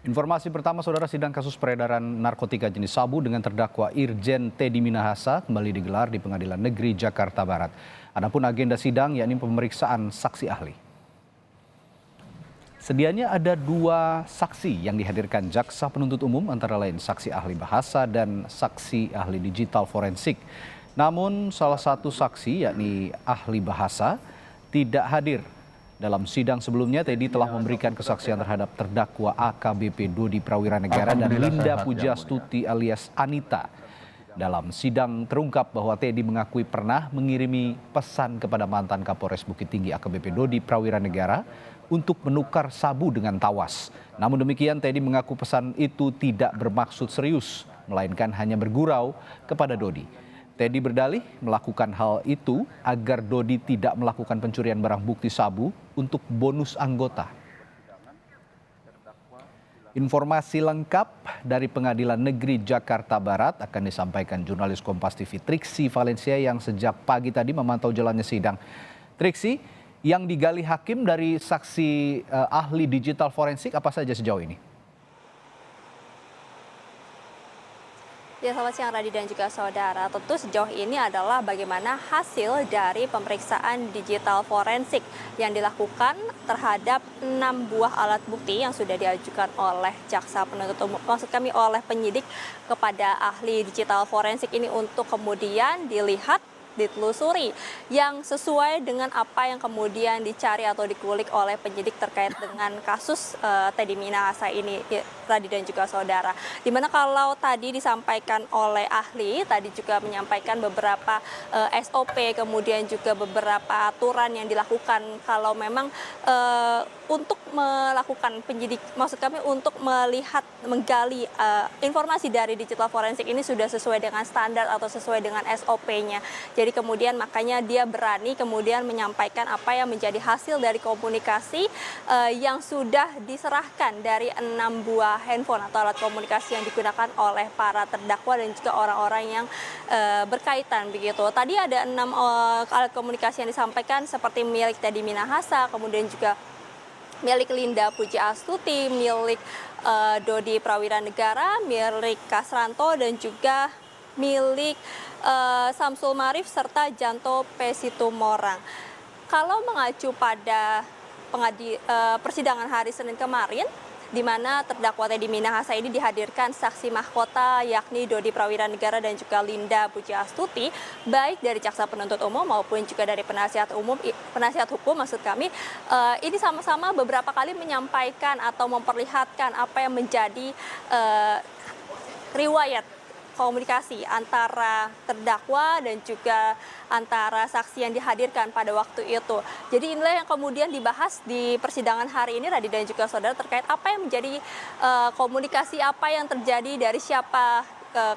Informasi pertama, saudara, sidang kasus peredaran narkotika jenis sabu dengan terdakwa Irjen Teddy Minahasa kembali digelar di Pengadilan Negeri Jakarta Barat. Adapun agenda sidang yakni pemeriksaan saksi ahli. Sedianya ada 2 saksi yang dihadirkan jaksa penuntut umum, antara lain saksi ahli bahasa dan saksi ahli digital forensik. Namun salah satu saksi yakni ahli bahasa tidak hadir. Dalam sidang sebelumnya, Teddy telah memberikan kesaksian terhadap terdakwa AKBP Dodi Prawiranegara dan Linda Pujastuti alias Anita. Dalam sidang terungkap bahwa Teddy mengakui pernah mengirimi pesan kepada mantan Kapolres Bukit Tinggi AKBP Dodi Prawiranegara untuk menukar sabu dengan tawas. Namun demikian, Teddy mengaku pesan itu tidak bermaksud serius, melainkan hanya bergurau kepada Dodi. Teddy berdalih melakukan hal itu agar Dodi tidak melakukan pencurian barang bukti sabu untuk bonus anggota. Informasi lengkap dari Pengadilan Negeri Jakarta Barat akan disampaikan jurnalis Kompas TV Triksi Valencia yang sejak pagi tadi memantau jalannya sidang. Triksi, yang digali hakim dari saksi ahli digital forensik apa saja sejauh ini? Ya, selamat siang Radi dan juga saudara. Tentu sejauh ini adalah bagaimana hasil dari pemeriksaan digital forensik yang dilakukan terhadap 6 buah alat bukti yang sudah diajukan oleh jaksa penuntut umum, maksud kami oleh penyidik kepada ahli digital forensik ini untuk kemudian dilihat, ditelusuri yang sesuai dengan apa yang kemudian dicari atau dikulik oleh penyidik terkait dengan kasus Teddy Minahasa ini, Radi dan juga saudara. Dimana kalau tadi disampaikan oleh ahli, tadi juga menyampaikan beberapa SOP, kemudian juga beberapa aturan yang dilakukan kalau memang untuk melakukan penyidik, maksud kami untuk melihat, menggali informasi dari digital forensik ini sudah sesuai dengan standar atau sesuai dengan SOP-nya. Jadi kemudian makanya dia berani kemudian menyampaikan apa yang menjadi hasil dari komunikasi yang sudah diserahkan dari 6 buah handphone atau alat komunikasi yang digunakan oleh para terdakwa dan juga orang-orang yang berkaitan begitu. Tadi ada 6 alat komunikasi yang disampaikan seperti milik Teddy Minahasa, kemudian juga milik Linda Pujastuti, milik Dodi Prawiranegara, milik Kasranto, dan juga milik Samsul Marif serta Janto Pesitumorang. Kalau mengacu pada persidangan hari Senin kemarin, di mana terdakwa Teddy Minahasa ini dihadirkan saksi mahkota yakni Dodi Prawiranegara dan juga Linda Pujastuti, baik dari jaksa penuntut umum maupun juga dari penasihat hukum maksud kami, ini sama-sama beberapa kali menyampaikan atau memperlihatkan apa yang menjadi riwayat komunikasi antara terdakwa dan juga antara saksi yang dihadirkan pada waktu itu. Jadi inilah yang kemudian dibahas di persidangan hari ini, Radi dan juga saudara, terkait apa yang menjadi komunikasi, apa yang terjadi dari siapa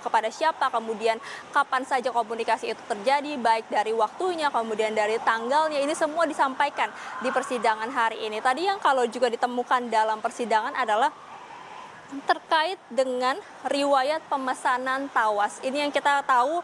kepada siapa, kemudian kapan saja komunikasi itu terjadi, baik dari waktunya, kemudian dari tanggalnya, ini semua disampaikan di persidangan hari ini. Tadi yang kalau juga ditemukan dalam persidangan adalah terkait dengan riwayat pemesanan tawas. Ini yang kita tahu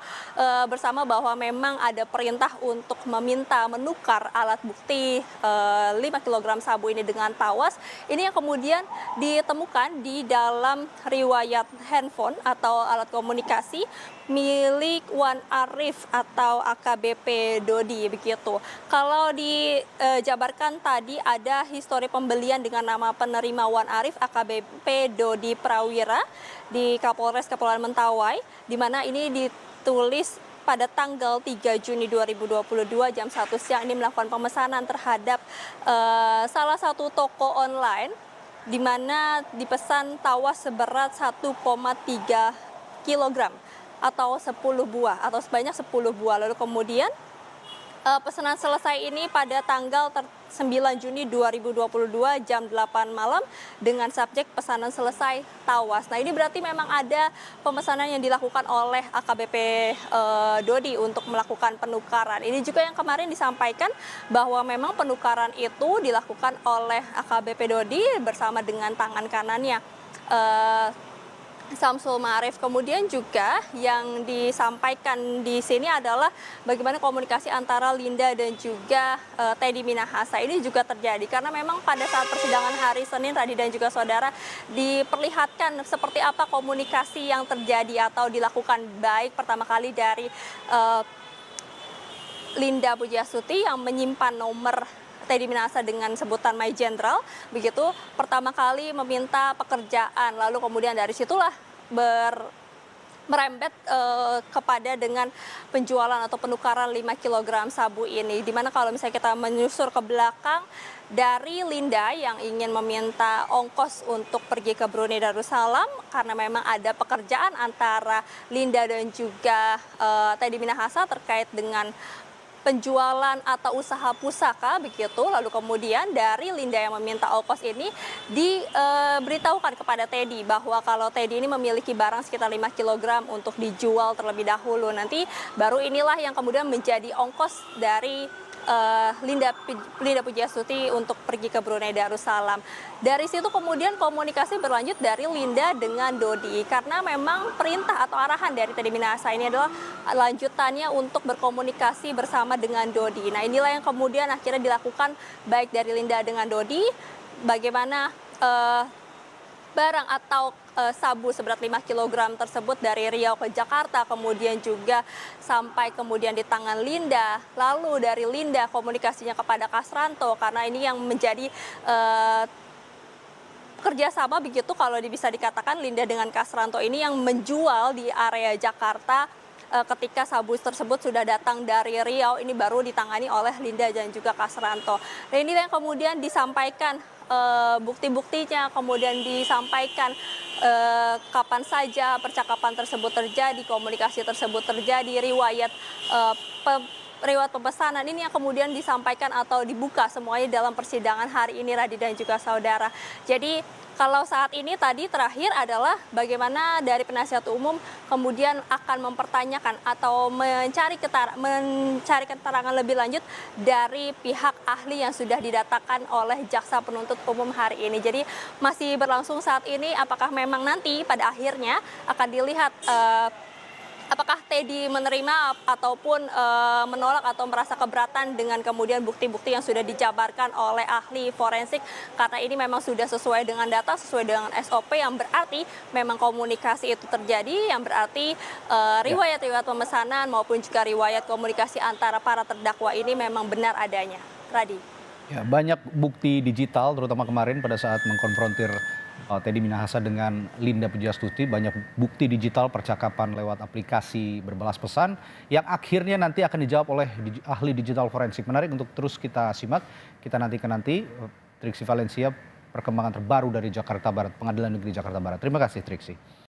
bersama bahwa memang ada perintah untuk meminta menukar alat bukti 5 kg sabu ini dengan tawas. Ini yang kemudian ditemukan di dalam riwayat handphone atau alat komunikasi milik Wan Arif atau AKBP Dodi begitu. Kalau dijabarkan tadi ada histori pembelian dengan nama penerima Wan Arif AKBP Dodi Prawira di Kapolres Kepulauan Mentawai, di mana ini ditulis pada tanggal 3 Juni 2022 jam 1 siang ini melakukan pemesanan terhadap salah satu toko online, di mana dipesan tawas seberat 1,3 kg atau 10 buah atau sebanyak 10 buah. Lalu kemudian pesanan selesai ini pada tanggal 9 Juni 2022 jam 8 malam dengan subjek pesanan selesai tawas. Nah, ini berarti memang ada pemesanan yang dilakukan oleh AKBP Dodi untuk melakukan penukaran. Ini juga yang kemarin disampaikan bahwa memang penukaran itu dilakukan oleh AKBP Dodi bersama dengan tangan kanannya Samsul Ma'arif. Kemudian juga yang disampaikan di sini adalah bagaimana komunikasi antara Linda dan juga Teddy Minahasa ini juga terjadi. Karena memang pada saat persidangan hari Senin, Radi dan juga saudara, diperlihatkan seperti apa komunikasi yang terjadi atau dilakukan baik pertama kali dari Linda Pujastuti yang menyimpan nomor Teddy Minahasa dengan sebutan My General, begitu pertama kali meminta pekerjaan, lalu kemudian dari situlah merembet kepada dengan penjualan atau penukaran 5 kg sabu ini. Dimana kalau misalnya kita menyusur ke belakang, dari Linda yang ingin meminta ongkos untuk pergi ke Brunei Darussalam karena memang ada pekerjaan antara Linda dan juga Teddy Minahasa terkait dengan penjualan atau usaha pusaka begitu. Lalu kemudian dari Linda yang meminta ongkos ini diberitahukan kepada Teddy bahwa kalau Teddy ini memiliki barang sekitar 5 kg untuk dijual terlebih dahulu. Nanti baru inilah yang kemudian menjadi ongkos dari Linda Pujastuti untuk pergi ke Brunei Darussalam. Dari situ kemudian komunikasi berlanjut dari Linda dengan Dodi, karena memang perintah atau arahan dari Teddy Minahasa ini adalah lanjutannya untuk berkomunikasi bersama dengan Dodi. Nah, inilah yang kemudian akhirnya dilakukan baik dari Linda dengan Dodi, bagaimana barang atau sabu seberat 5 kg tersebut dari Riau ke Jakarta, kemudian juga sampai kemudian di tangan Linda, lalu dari Linda komunikasinya kepada Kasranto, karena ini yang menjadi kerjasama begitu kalau bisa dikatakan Linda dengan Kasranto ini yang menjual di area Jakarta. Ketika sabu tersebut sudah datang dari Riau, ini baru ditangani oleh Linda dan juga Kasranto. Dan ini yang kemudian disampaikan bukti-buktinya, kemudian disampaikan kapan saja percakapan tersebut terjadi, komunikasi tersebut terjadi, riwayat pemesanan ini yang kemudian disampaikan atau dibuka semuanya dalam persidangan hari ini, Radi dan juga saudara. Jadi kalau saat ini tadi terakhir adalah bagaimana dari penasihat umum kemudian akan mempertanyakan atau mencari keterangan lebih lanjut dari pihak ahli yang sudah didatakan oleh jaksa penuntut umum hari ini. Jadi masih berlangsung saat ini, apakah memang nanti pada akhirnya akan dilihat apakah Teddy menerima ataupun menolak atau merasa keberatan dengan kemudian bukti-bukti yang sudah dijabarkan oleh ahli forensik, karena ini memang sudah sesuai dengan data, sesuai dengan SOP, yang berarti memang komunikasi itu terjadi, yang berarti riwayat-riwayat pemesanan maupun juga riwayat komunikasi antara para terdakwa ini memang benar adanya. Radi. Ya, banyak bukti digital terutama kemarin pada saat mengkonfrontir Teddy Minahasa dengan Linda Pujastuti, banyak bukti digital percakapan lewat aplikasi berbalas pesan yang akhirnya nanti akan dijawab oleh ahli digital forensik. Menarik untuk terus kita simak, kita nantikan nanti. Triksi Valencia, perkembangan terbaru dari Jakarta Barat, Pengadilan Negeri Jakarta Barat. Terima kasih Triksi.